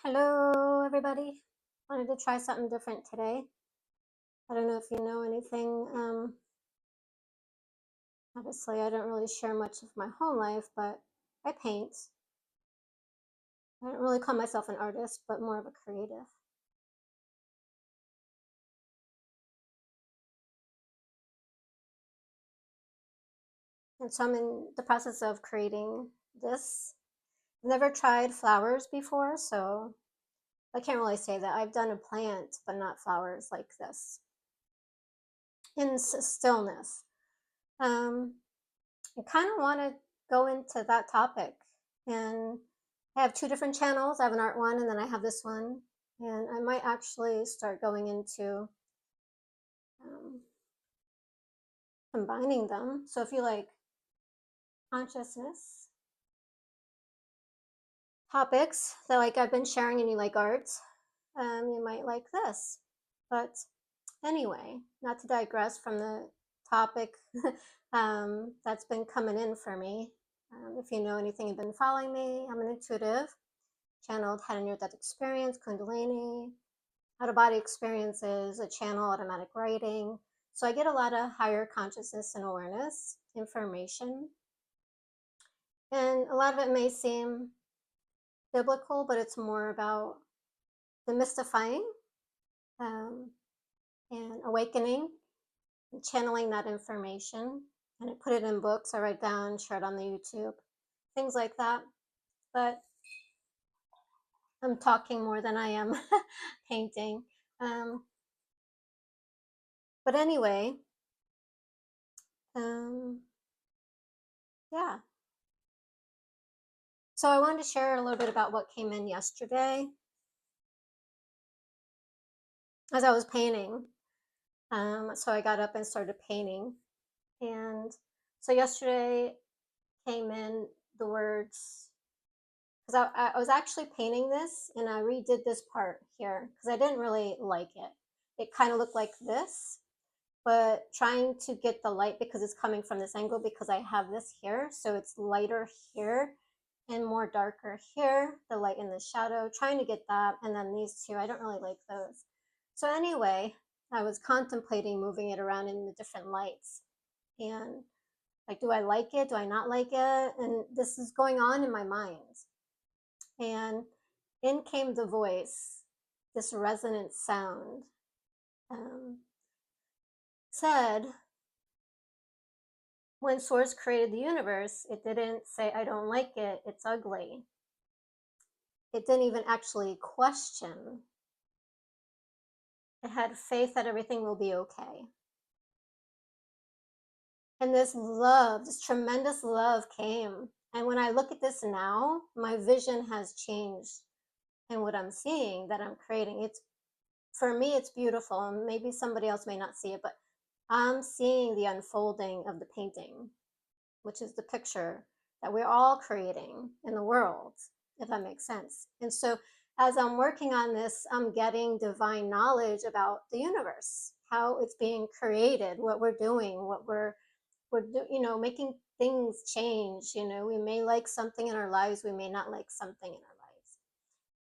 Hello, everybody. Wanted to try something different today. I don't know if you know anything. Obviously, I don't really share much of my home life, but I paint. I don't really call myself an artist, but more of a creative. And so I'm in the process of creating this. I've never tried flowers before, so I can't really say that. I've done a plant, but not flowers like this. In stillness. Um, I kind of want to go into that topic. And I have two different channels. I have an art one and then I have this one. And I might actually start going into um, combining them. So if you like consciousness topics that like I've been sharing and you like art, you might like this. But anyway, not to digress from the topic that's been coming in for me. If you know anything, you've been following me. I'm an intuitive, channeled, had a near-death experience, Kundalini, out-of-body experiences, a channel, automatic writing. So I get a lot of higher consciousness and awareness information. And a lot of it may seem biblical, but it's more about demystifying um, and awakening and channeling that information. And I put it in books, I write down, share it on the YouTube, things like that. But I'm talking more than I am painting. Um, but anyway, yeah. So I wanted to share a little bit about what came in yesterday as I was painting. So I got up and started painting. And so yesterday came in the words, because I was actually painting this and I redid this part here because I didn't really like it. It kind of looked like this, but trying to get the light because it's coming from this angle because I have this here. So it's lighter here and more darker here, the light and the shadow, trying to get that. And then these two, I don't really like those. So anyway, I was contemplating moving it around in the different lights. And like, do I like it? Do I not like it? And this is going on in my mind. And in came the voice, this resonant sound, said, when Source created the universe, it didn't say, I don't like it, it's ugly. It didn't even actually question. It had faith that everything will be okay. And this love, this tremendous love came. And when I look at this now, my vision has changed. And what I'm seeing that I'm creating, it's, for me, it's beautiful. And maybe somebody else may not see it, but I'm seeing the unfolding of the painting, which is the picture that we're all creating in the world, if that makes sense. And so as I'm working on this, I'm getting divine knowledge about the universe, how it's being created, what we're doing, what we're making things change. We may like something in our lives, we may not like something in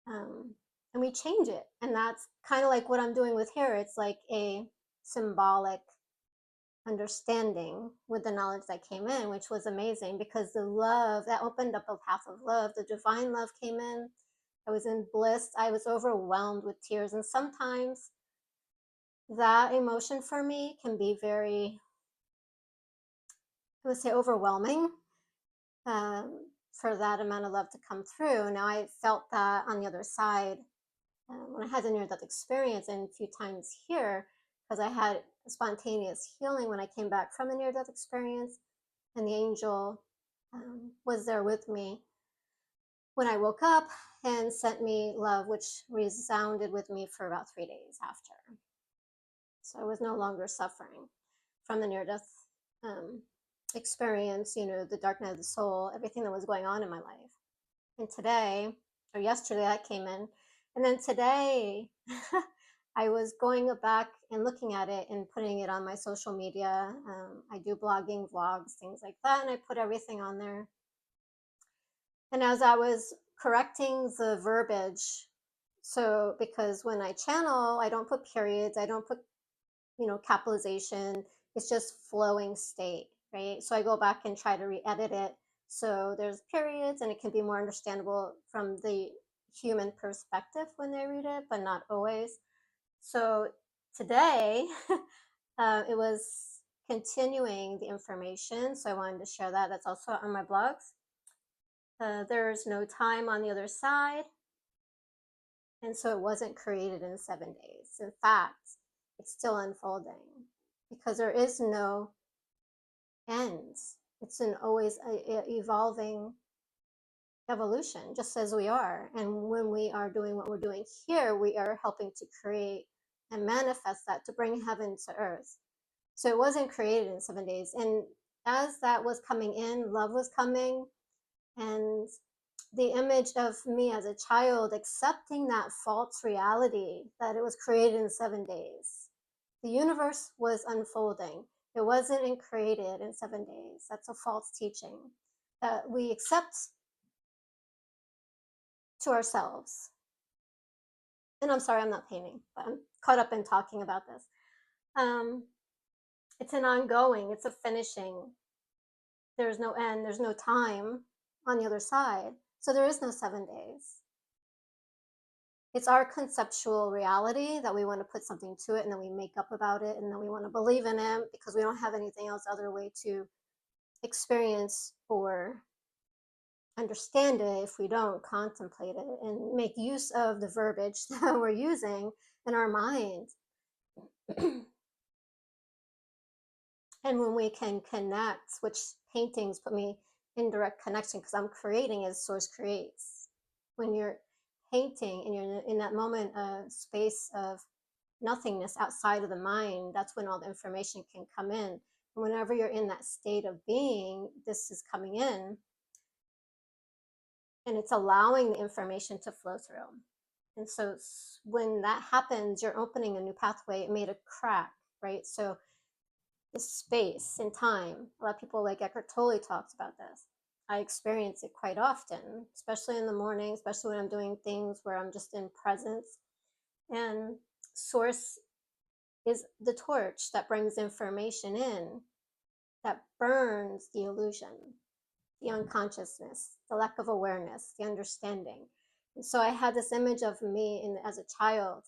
our lives, and we change it. And that's kind of like what I'm doing with here. It's like a symbolic understanding with the knowledge that came in, which was amazing because the love that opened up a path of love, the divine love came in. I was in bliss. I was overwhelmed with tears. And sometimes that emotion for me can be very, I would say, overwhelming, for that amount of love to come through. Now, I felt that on the other side when I had the near-death experience and a few times here, because I had a spontaneous healing when I came back from the near-death experience, and the angel was there with me when I woke up and sent me love, which resounded with me for about 3 days after. So I was no longer suffering from the near-death experience, the dark night of the soul, everything that was going on in my life. And today, or yesterday, that came in. And then today, I was going back and looking at it and putting it on my social media. I do blogging, vlogs, things like that, and I put everything on there. And as I was correcting the verbiage, so because when I channel, I don't put periods, I don't put, capitalization, it's just flowing state, right? So I go back and try to re-edit it. So there's periods and it can be more understandable from the human perspective when they read it, but not always. So today, it was continuing the information. So I wanted to share that. That's also on my blogs. There's no time on the other side. And so it wasn't created in 7 days. In fact, it's still unfolding because there is no end. It's an always evolving evolution, just as we are. And when we are doing what we're doing here, we are helping to create and manifest that to bring heaven to earth. So it wasn't created in 7 days. And as that was coming in, love was coming, and the image of me as a child accepting that false reality that it was created in 7 days. The universe was unfolding. It wasn't created in 7 days. That's a false teaching that we accept to ourselves. And I'm sorry, I'm not painting, but I'm caught up in talking about this. It's an ongoing, it's a finishing. There's no end, there's no time on the other side. So there is no 7 days. It's our conceptual reality that we want to put something to it and then we make up about it and then we want to believe in it because we don't have anything else other way to experience or understand it if we don't contemplate it and make use of the verbiage that we're using in our mind. And when we can connect, which paintings put me in direct connection because I'm creating as source creates. When you're painting and you're in that moment of space of nothingness outside of the mind, that's when all the information can come in. And whenever you're in that state of being, this is coming in and it's allowing the information to flow through. And so when that happens, you're opening a new pathway. It made a crack, right? So the space and time. A lot of people like Eckhart Tolle talks about this. I experience it quite often, especially in the morning, especially when I'm doing things where I'm just in presence. And source is the torch that brings information in, that burns the illusion, the unconsciousness, the lack of awareness, the understanding. And so I had this image of me as a child,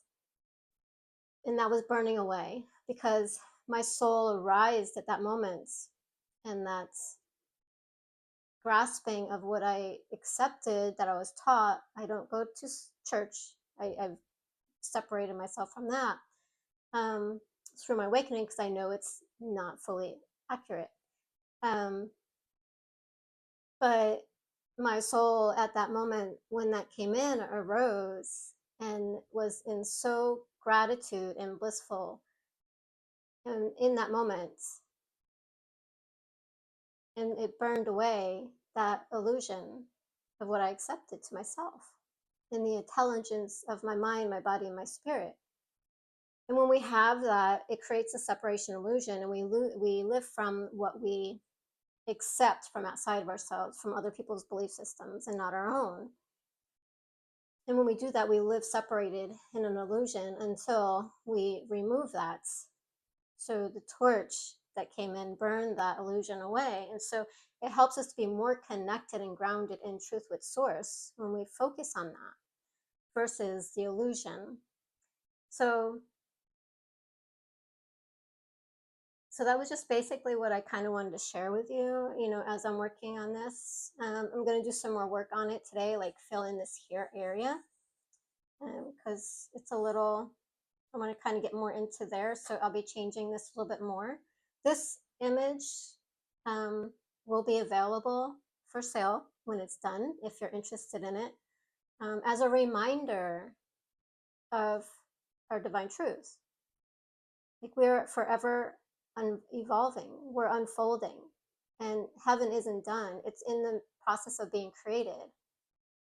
and that was burning away because my soul arised at that moment, and that grasping of what I accepted that I was taught. I don't go to church. I've separated myself from that through my awakening because I know it's not fully accurate. But my soul at that moment, when that came in, arose and was in so gratitude and blissful. And in that moment, and it burned away that illusion of what I accepted to myself in the intelligence of my mind, my body, and my spirit. And when we have that, it creates a separation illusion, and we live from what we accept from outside of ourselves, from other people's belief systems and not our own. And when we do that, we live separated in an illusion until we remove that. So the torch that came in burned that illusion away. And so it helps us to be more connected and grounded in truth with source when we focus on that versus the illusion. So that was just basically what I kind of wanted to share with you, as I'm working on this. I'm going to do some more work on it today, like fill in this here area, because it's a little, I want to kind of get more into there. So I'll be changing this a little bit more. This image will be available for sale when it's done, if you're interested in it, as a reminder of our divine truth. Like we're forever evolving, we're unfolding, and heaven isn't done. It's in the process of being created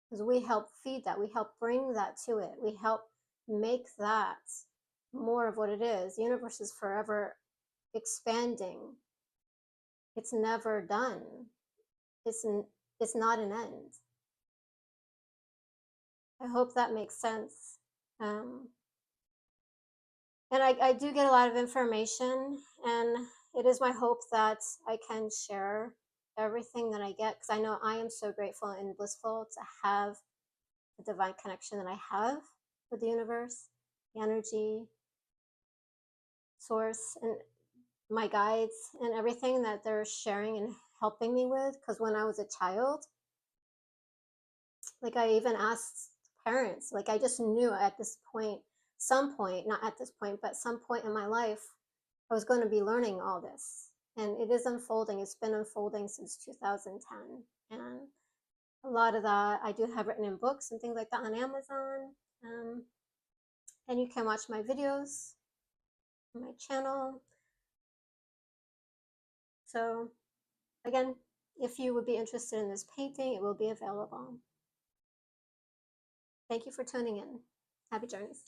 because we help feed that, we help bring that to it, we help make that more of what it is. The universe is forever expanding. It's never done. It's it's not an end. I hope that makes sense. Um, and I do get a lot of information, and it is my hope that I can share everything that I get, because I know I am so grateful and blissful to have the divine connection that I have with the universe, the energy, source, and my guides, and everything that they're sharing and helping me with. Because when I was a child, like I even asked parents, like I just knew at this point, some point, not at this point, but some point in my life, I was going to be learning all this. And it is unfolding. It's been unfolding since 2010. And a lot of that I do have written in books and things like that on Amazon. Um, and you can watch my videos on my channel. So again, if you would be interested in this painting, it will be available. Thank you for tuning in. Happy journeys.